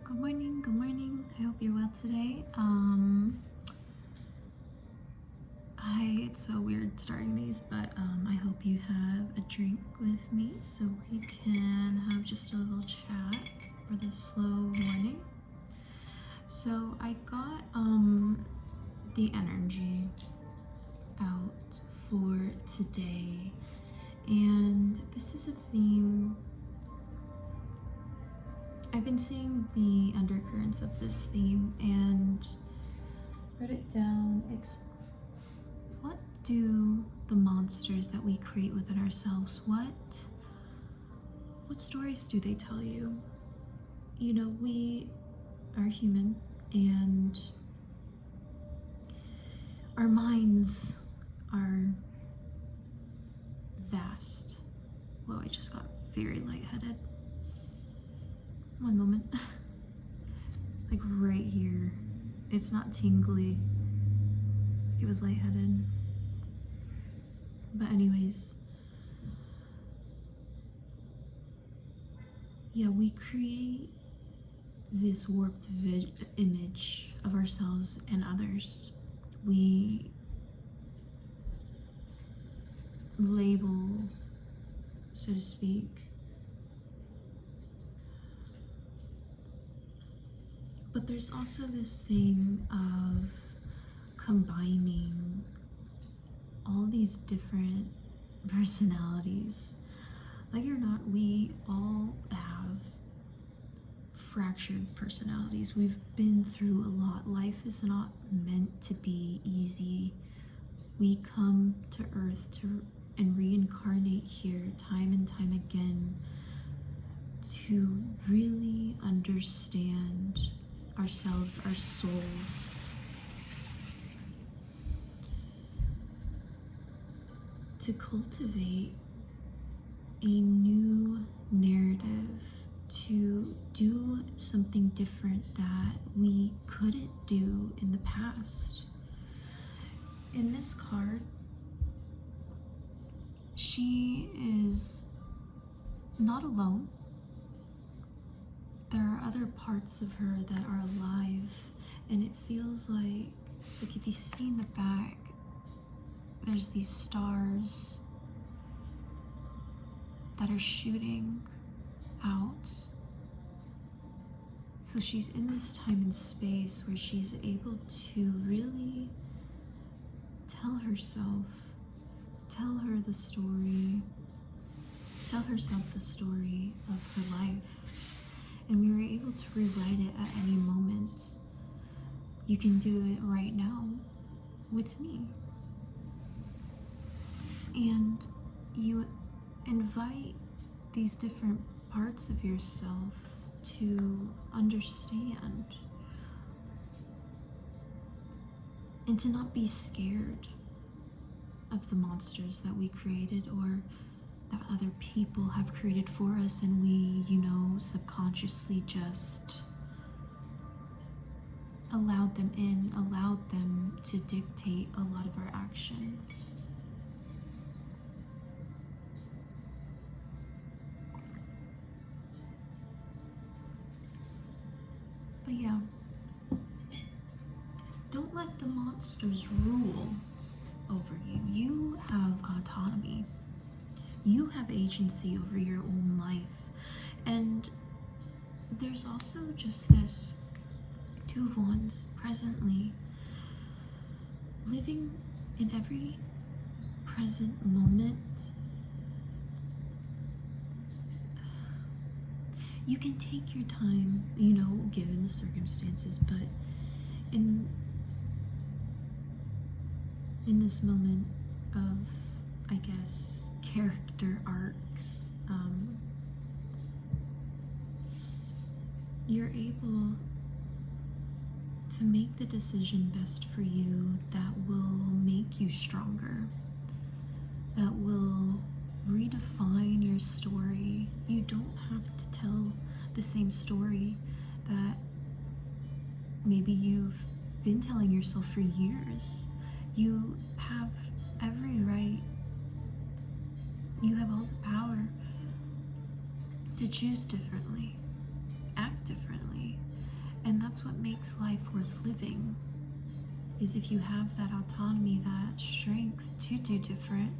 Good morning, good morning. I hope you're well today. It's so weird starting these, but I hope you have a drink with me so we can have just a little chat for this slow morning. So I got the energy out for today, and this is a theme. I've been seeing the undercurrents of this theme and wrote it down. It's what do the monsters that we create within ourselves, what stories do they tell you? You know, we are human and our minds are vast. Whoa, I just got very lightheaded. One moment. Like right here. It's not tingly. It was lightheaded. But anyways. Yeah, we create this warped image of ourselves and others. We label, so to speak, but there's also this thing of combining all these different personalities. Like it or not, we all have fractured personalities. We've been through a lot. Life is not meant to be easy. We come to earth and reincarnate here time and time again to really understand ourselves, our souls, to cultivate a new narrative, to do something different that we couldn't do in the past. In this card, she is not alone. There are other parts of her that are alive, and it feels like if you see in the back, there's these stars that are shooting out. So she's in this time and space where she's able to really tell herself the story, tell herself the story of her life. And we were able to rewrite it at any moment. You can do it right now with me. And you invite these different parts of yourself to understand and to not be scared of the monsters that we created or that other people have created for us, and we, subconsciously just allowed them in, allowed them to dictate a lot of our actions. But yeah, don't let the monsters rule over you. You have autonomy. You have agency over your own life. And there's also just this Two of Wands presently, living in every present moment. You can take your time, given the circumstances, but in this moment of, I guess, character arcs, you're able to make the decision best for you that will make you stronger, that will redefine your story. You don't have to tell the same story that maybe you've been telling yourself for years. You have every right, you have all the power to choose differently, act differently, that's what makes life worth living, is if you have that autonomy, that strength to do different,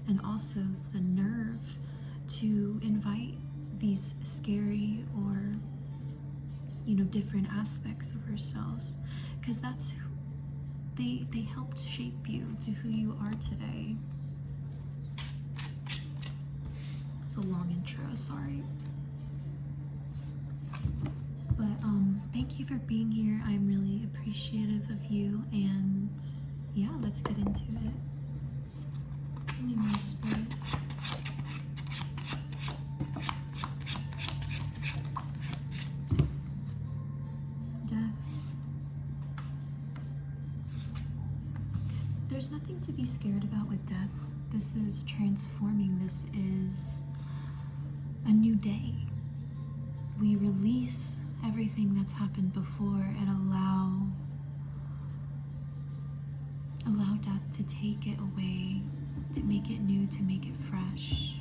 and also the nerve to invite these scary or, different aspects of ourselves, because that's who they helped shape you to who you are today. It's a long intro, sorry. But thank you for being here. I'm really appreciative of you, and yeah, let's get into it. Give me more spirit. Death. There's nothing to be scared about with death. This is transforming. This is a new day. We release everything that's happened before and allow death to take it away, to make it new, to make it fresh.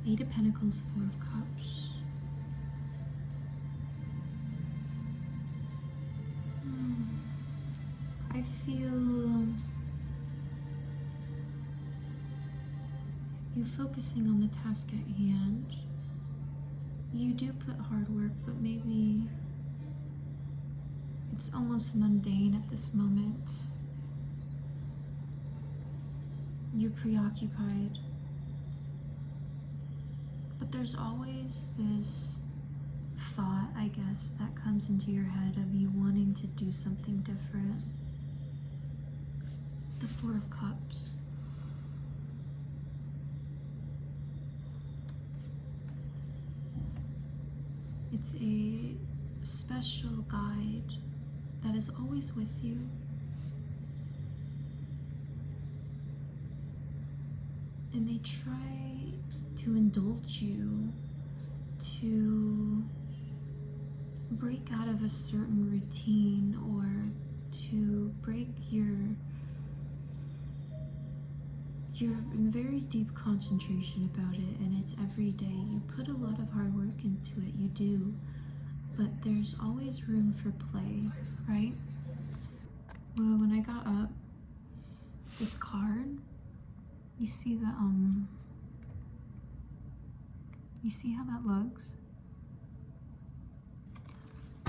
Eight of Pentacles, Four of Cups. I feel you focusing on the task at hand. You do put hard work, but maybe it's almost mundane at this moment. You're preoccupied. But there's always this thought, I guess, that comes into your head of you wanting to do something different. The Four of Cups. It's a special guide that is always with you. And they try to indulge you to break out of a certain routine, or to break you're in very deep concentration about it, and it's every day. You put a lot of hard work into it, you do, but there's always room for play, right? Well, when I got up, this card, you see you see how that looks?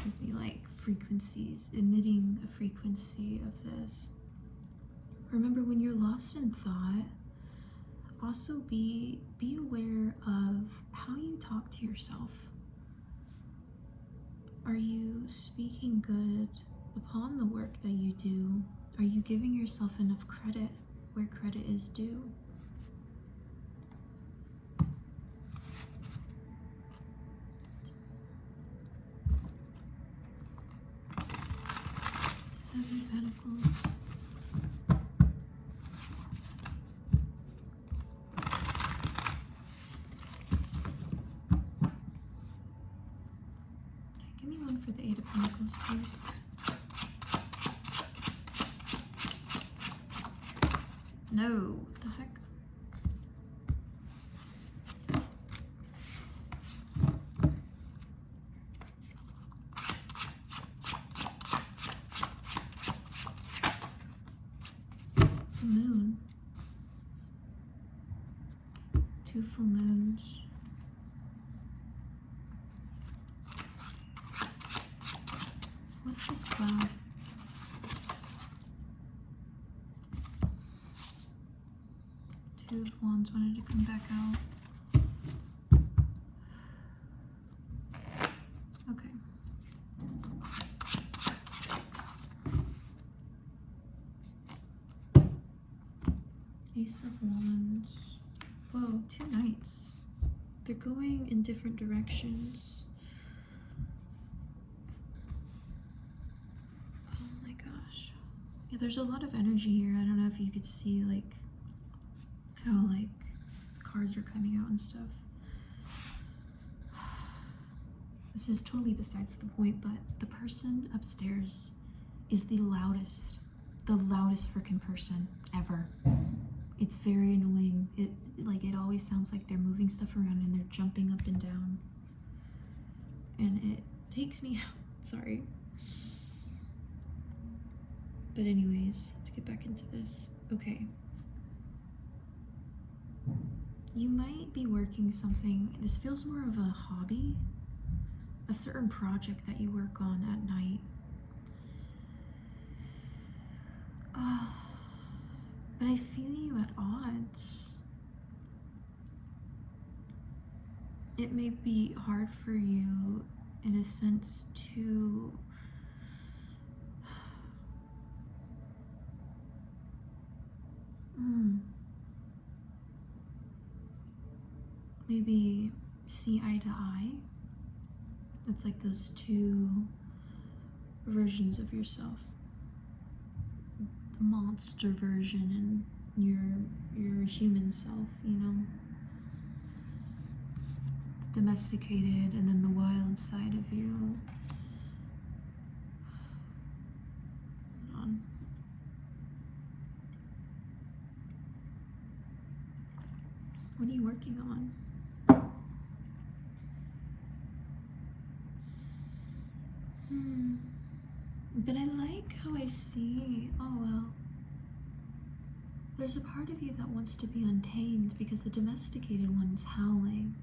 Gives me like frequencies, emitting a frequency of this. Remember, when you're lost in thought, also be aware of how you talk to yourself. Are you speaking good upon the work that you do? Are you giving yourself enough credit where credit is due? Seven of Pentacles. Give me one for the Eight of Pentacles, please. No, what the heck? The moon. Two full moons. What's this cloud? Two of Wands wanted to come back out. Okay. Ace of Wands. Whoa, two knights. They're going in different directions. Oh my gosh. Yeah, there's a lot of energy here. I don't know if you could see like how like cards are coming out and stuff. This is totally besides the point, but the person upstairs is the loudest freaking person ever. It's very annoying. It always sounds like they're moving stuff around and they're jumping up and down. And it takes me out. Sorry. But anyways, let's get back into this. Okay. You might be working something. This feels more of a hobby. A certain project that you work on at night. But I feel you at odds. It may be hard for you, in a sense, to maybe see eye to eye. It's like those two versions of yourself. The monster version and your human self, you know. The domesticated and then the wild side of you. Hold on. What are you working on? But I like how I see, oh well, there's a part of you that wants to be untamed because the domesticated one's howling.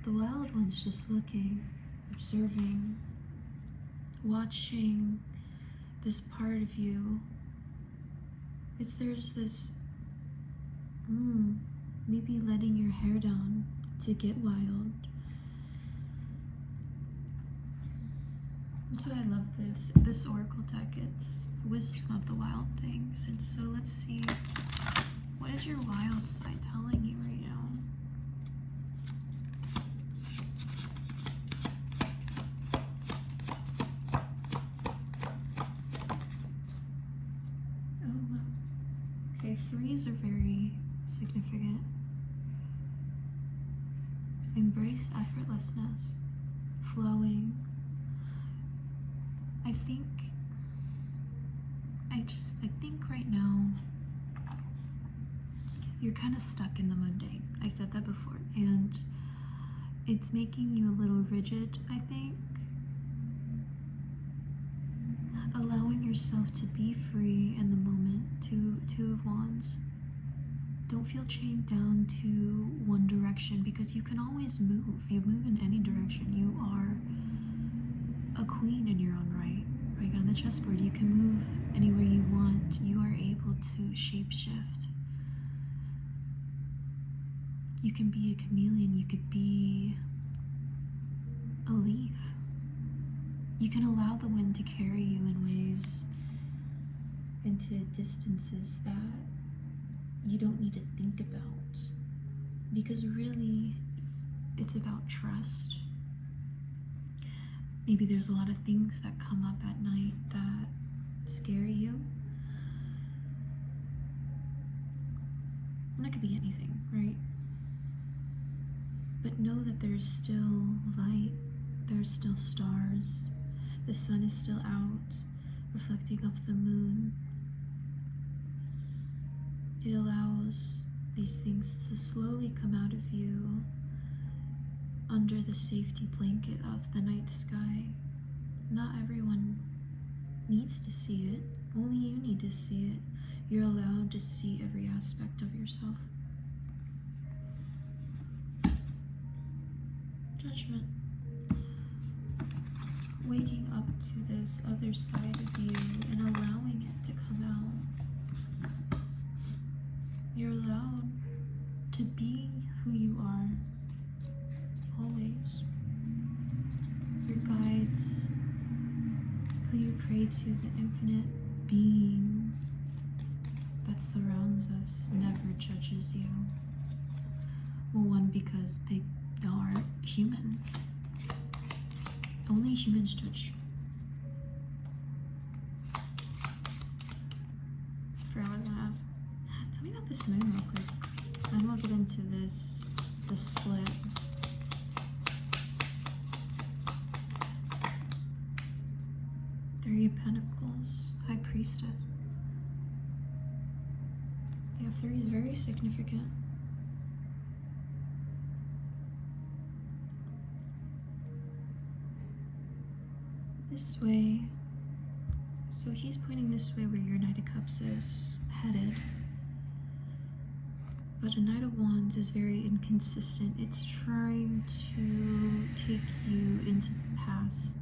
The wild one's just looking, observing, watching this part of you. There's this, maybe letting your hair down to get wild. That's why I love this oracle deck. It's wisdom of the wild things. And so let's see, what is your wild side telling you right now? Oh, okay, threes are very significant. Embrace effortlessness, flowing. I think right now you're kind of stuck in the mundane. I said that before, and it's making you a little rigid, I think. Allowing yourself to be free in the moment. Two of Wands. Don't feel chained down to one direction because you can always move. You move in any direction. You are a queen in your own right. Right on the chessboard, you can move anywhere you want. You are able to shapeshift. You can be a chameleon. You could be a leaf. You can allow the wind to carry you in ways, into distances that you don't need to think about. Because really, it's about trust. Maybe there's a lot of things that come up at night that scare you. And that could be anything, right? But know that there's still light, there's still stars, the sun is still out, reflecting off the moon. It allows these things to slowly come out of you under the safety blanket of the night sky. Not everyone needs to see it. Only you need to see it. You're allowed to see every aspect of yourself. Judgment. Waking up to this other side of you and allowing it to come out. You're allowed to be who you are. Always. Your guides, who you pray to, the infinite being that surrounds us, never judges you. Well, one, because they are human. Only humans judge. Forgot what I was gonna ask. Tell me about this moon real quick. And we'll get into this split. Three of Pentacles, High Priestess. 3 is very significant. This way. So he's pointing this way where your Knight of Cups is headed. But a Knight of Wands is very inconsistent. It's trying to take you into the past.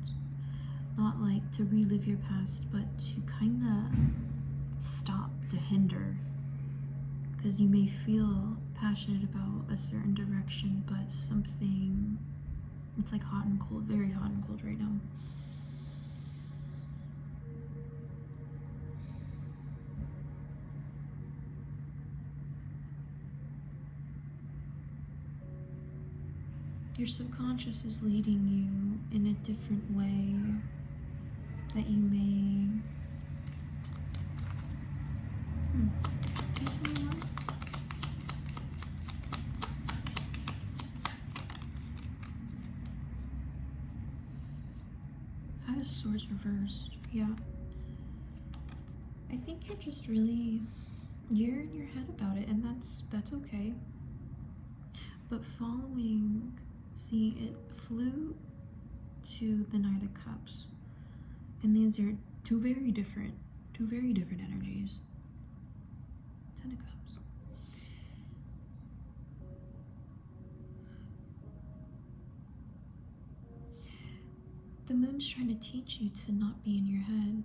Not like to relive your past, but to kind of stop, to hinder. Because you may feel passionate about a certain direction, but something, it's like hot and cold, very hot and cold right now. Your subconscious is leading you in a different way that you may... Can you tell me more? Five of Swords reversed. Yeah. I think you're just really... You're in your head about it, and that's okay. But following... See, it flew to the Knight of Cups, and these are two very different energies. 10 of Cups. The moon's trying to teach you to not be in your head.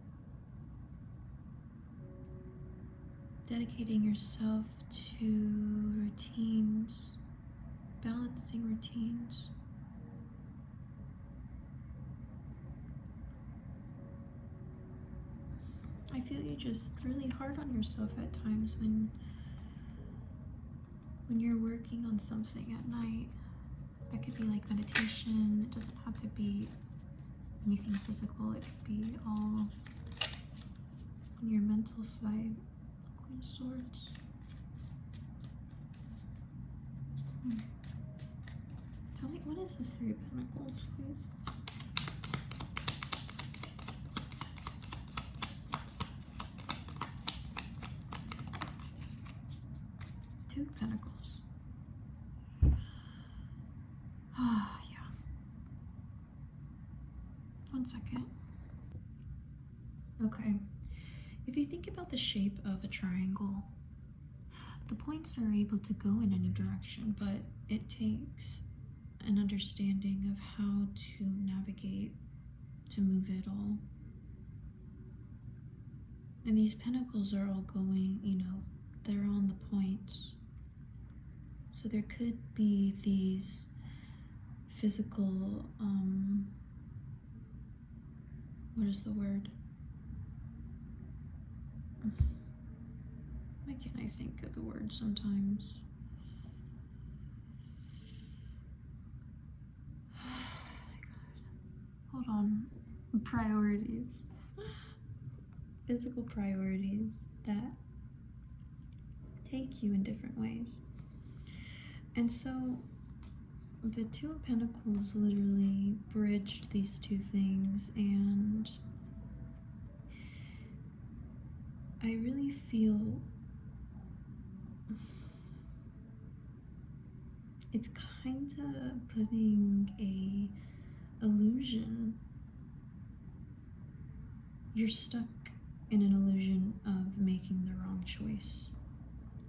Dedicating yourself to routines. Balancing routines. I feel you just really hard on yourself at times when you're working on something at night. That could be like meditation. It doesn't have to be anything physical. It could be all on your mental side. Queen of Swords. Tell me, what is this 3 of Pentacles, please? Two of Pentacles. Ah, yeah. 1 second. Okay. If you think about the shape of a triangle, the points are able to go in any direction, but it takes an understanding of how to navigate, to move it all. And these pentacles are all going, you know, they're on the points. So there could be these physical, what is the word? Why can't I think of the word sometimes? Hold on. Priorities. Physical priorities that take you in different ways. And so the 2 of Pentacles literally bridged these two things, and I really feel it's kind of putting a illusion. You're stuck in an illusion of making the wrong choice,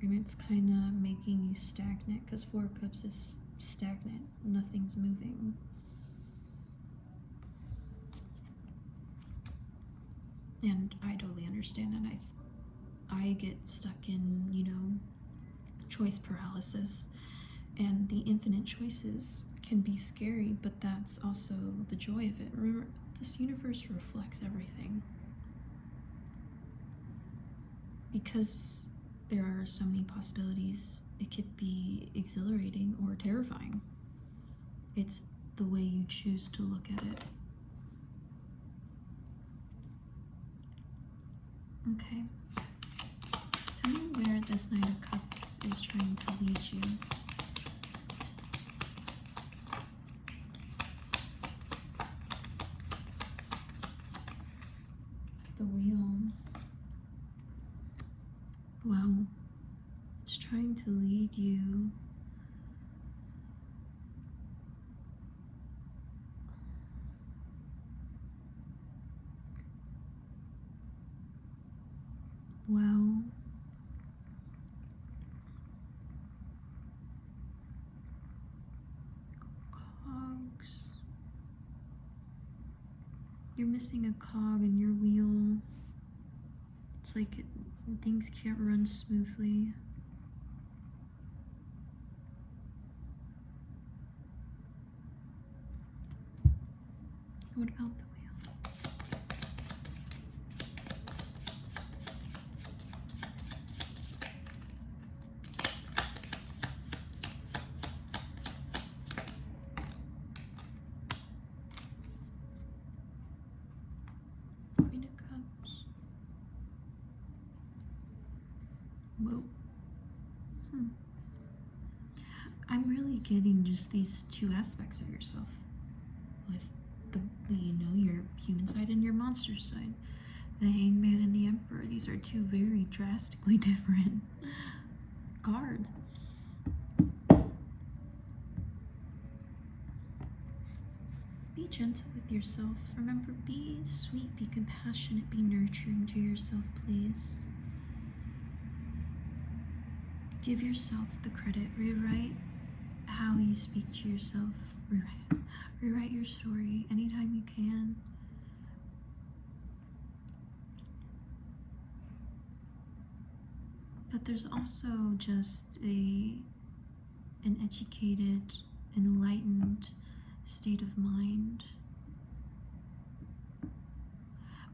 and it's kind of making you stagnant, because 4 of Cups is stagnant. Nothing's moving. And I totally understand that. I get stuck in, you know, choice paralysis, and the infinite choices can be scary, but that's also the joy of it. Remember, this universe reflects everything. Because there are so many possibilities, it could be exhilarating or terrifying. It's the way you choose to look at it. Okay. Tell me where this Knight of Cups is trying to lead you. The Wheel. Wow. It's trying to lead you. Well, cogs. You're missing a cog in your wheel. It's like things can't run smoothly. What about the wheel? Queen of Cups. Whoa. I'm really getting just these two aspects of yourself. With your human side and your monster side. The Hangman and the Emperor. These are two very drastically different cards. Be gentle with yourself. Remember, be sweet, be compassionate, be nurturing to yourself, please. Give yourself the credit. Rewrite how you speak to yourself. Rewrite your story anytime you can. But there's also just an educated, enlightened state of mind.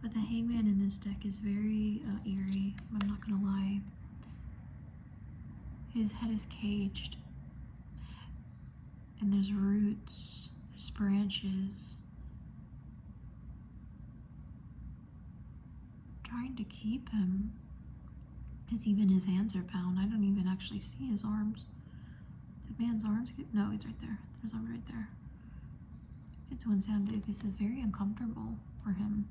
But the Hangman in this deck is very eerie, I'm not gonna lie. His head is caged, and there's roots, there's branches, trying to keep him, because even his hands are bound. I don't even actually see his arms. The man's arms, no, he's right there. There's arms right there. Get to understand that this is very uncomfortable for him.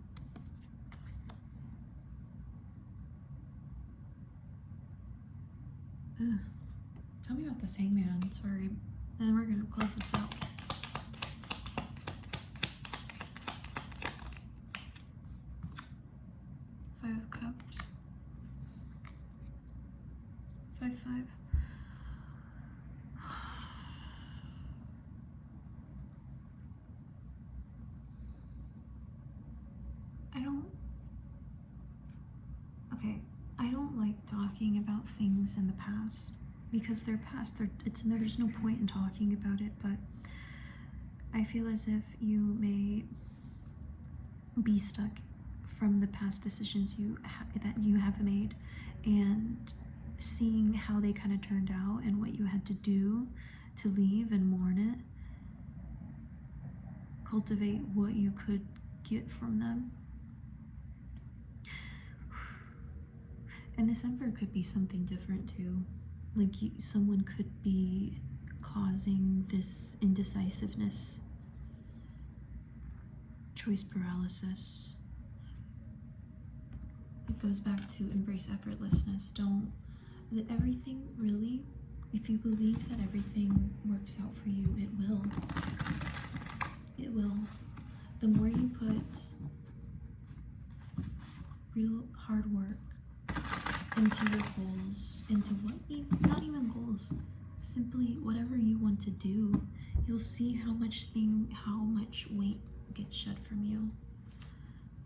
Ugh. Tell me about this Hangman, sorry. And then we're gonna close this out. Five of Cups. 5-5. I don't like talking about things in the past because they're past. There's no point in talking about it, but I feel as if you may be stuck from the past decisions that you have made, and seeing how they kind of turned out and what you had to do to leave and mourn it. Cultivate what you could get from them. And this Emperor could be something different too. Like someone could be causing this indecisiveness, choice paralysis. It goes back to embrace effortlessness. That everything really, if you believe that everything works out for you, it will. It will. The more you put real hard work into your goals, not even goals, simply whatever you want to do, you'll see how much weight gets shed from you.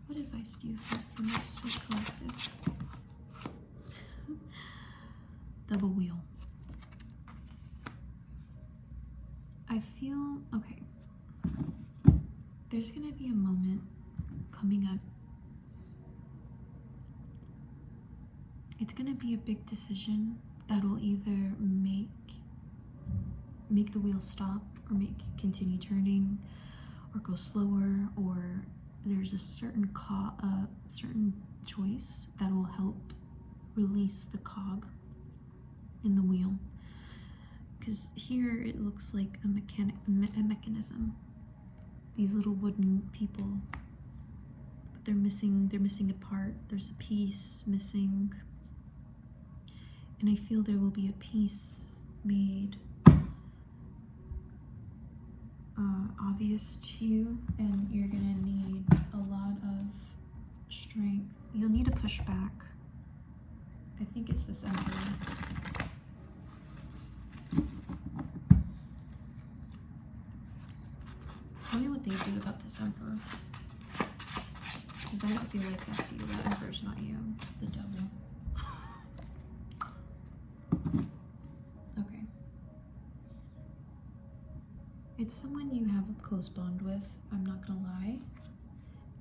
What advice do you have from this Swiss collective? Double wheel. I feel, okay, there's gonna be a moment coming up. It's gonna be a big decision that'll either make the wheel stop, or continue turning, or go slower, or there's a certain choice that will help release the cog in the wheel. Because here it looks like a mechanism. These little wooden people, but they're missing a part. There's a piece missing. And I feel there will be a peace made obvious to you, and you're gonna need a lot of strength. You'll need to push back. I think it's this Emperor. Tell me what they do about this Emperor. Because I don't feel like that's you. That Emperor's not you. The devil. Okay. It's someone you have a close bond with, I'm not gonna lie.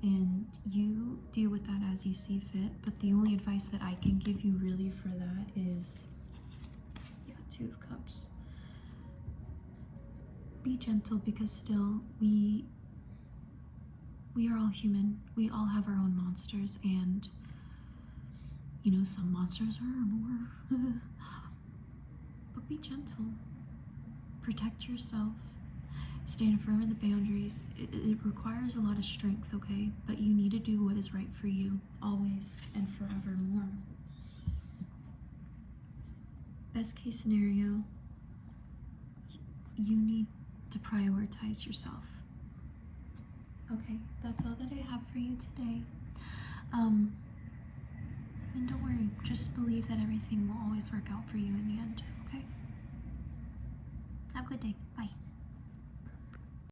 And you deal with that as you see fit, but the only advice that I can give you really for that is, yeah, 2 of Cups. Be gentle, because still we are all human. We all have our own monsters, and you know, some monsters are more. But be gentle. Protect yourself. Stand firm in the boundaries. It requires a lot of strength, okay? But you need to do what is right for you, always and forevermore. Best case scenario, you need to prioritize yourself. Okay, that's all that I have for you today. And don't worry, just believe that everything will always work out for you in the end, okay? Have a good day. Bye.